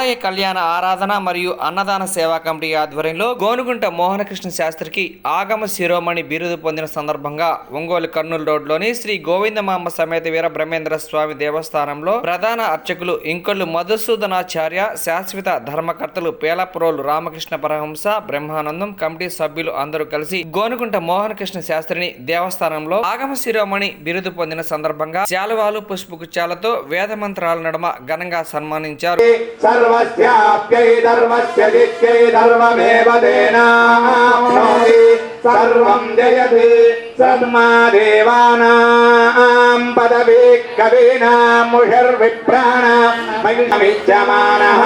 ఆలయ కళ్యాణ ఆరాధన మరియు అన్నదాన సేవా కమిటీ ఆధ్వర్యంలో గోనుగుంట మోహనకృష్ణ శాస్త్రికి ఆగమ శిరోమణి బిరుదు పొందిన సందర్భంగా ఒంగోలు కర్నూలు రోడ్లోని శ్రీ గోవిందమాంబ సమేత వీర బ్రహ్మేంద్ర స్వామి దేవస్థానంలో ప్రధాన అర్చకులు ఇంకొల్లు మధుసూదనాచార్య, శాశ్వత ధర్మకర్తలు పేలప్రోలు రామకృష్ణ పరహంస, బ్రహ్మానందం కమిటీ సభ్యులు అందరూ కలిసి గోనుగుంట మోహనకృష్ణ శాస్త్రిని దేవస్థానంలో ఆగమ శిరోమణి బిరుదు పొందిన సందర్భంగా శాలువాలు పుష్పగుచ్చాలతో వేద మంత్రాల నడుమ ఘనంగా సన్మానించారు. सर्वस्याप्यै धर्मस्य दिक्कै धर्ममेव तेनाप्नोति सर्वं जयति सन्मा देवानां पदवी कवीनां मुषर्विप्राणां महिषमिच्छमानः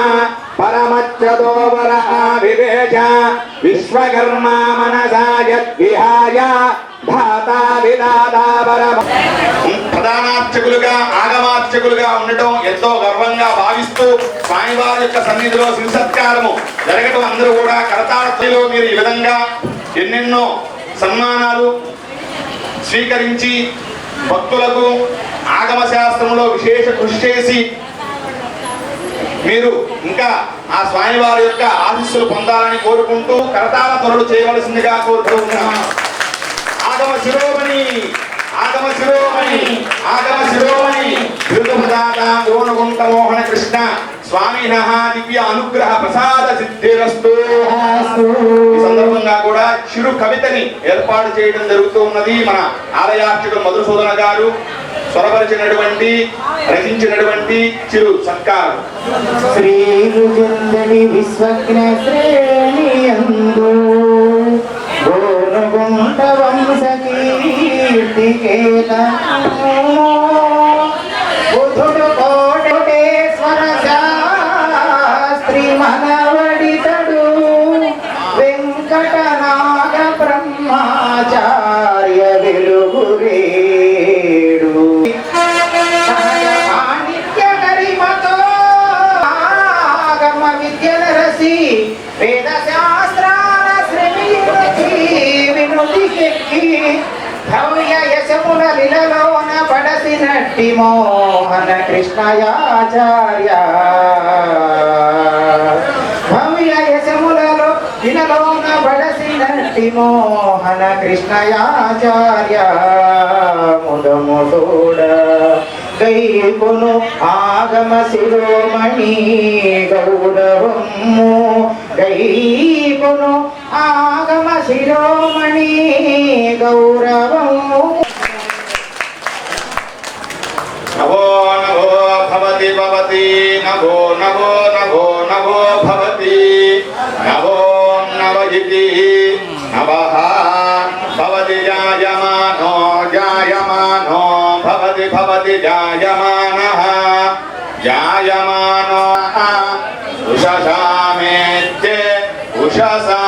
परमच्चदोवर आविवेश विश्वकर्मा मनसा यद्विहाय धाता विदाता परम ప్రధానార్చకులుగా ఆగమార్చకులుగా ఉండటం ఎంతో గర్వంగా భావిస్తూ స్వామివారి యొక్క సన్నిధిలో శిరసత్కారము జరగటం అందరూ కూడా కరతాళలో మీరు ఈ విధంగా ఎన్నెన్నో సన్మానాలు స్వీకరించి భక్తులకు ఆగమ శాస్త్రంలో విశేష కృషి చేసి మీరు ఇంకా ఆ స్వామివారి యొక్క ఆశీస్సులు పొందాలని కోరుకుంటూ కరతాళ త్వరలు చేయవలసిందిగా కోరుతూ ఉన్నాము. ఆగమ శిరోమణి ఆగమ శిరోమణి ఆగమ శిరోమణి బిరుదుదాతా గోనుగుంట మోహన కృష్ణ స్వామినః దివ్య అనుగ్రహ ప్రసాద సిద్ధిరస్తు. ఈ సందర్భంగా కూడా చిరు కవితని ఏర్పాటు చేయడం జరుగుతూ ఉన్నది. మన ఆలయార్చకులు మధుసూదన గారు స్వరపరిచినటువంటి రచించినటువంటి చిరు సత్కారం. శ్రీ విశ్వజ్ఞ శ్రేణి అందు గోనుగుంట వంశ కీర్తికేత బుధుడు కోటేశ్వర శాస్త్రి మనవడితడు వెంకటనాగ బ్రహ్మాచార్య వెలుగురేడు పాండిత్య గరిమతో ఆగమ విద్యల రసి వేద శాస్త్రాల శ్రేణి వినుతికెక్కి భవ్య యశముల లీలలోన పడసినట్టి మోహన కృష్ణయాచార్య భవ్య యశములలో లీలలోన పడసినట్టి మోహన కృష్ణయాచార్య ముదముడోడ గైకొను ఆగమ శిరోమణి గౌరవము గైకొను ఆగమ శిరోమణి గౌరవము. నభో నభో భవతి భవతి నభో నభో నభో నభో భవతి నభో నవయితి నవః భవతి జాయమానో జాయమానో భవతి భవతి జాయమానః జాయమానో ఉషసామేత్యే ఉషసా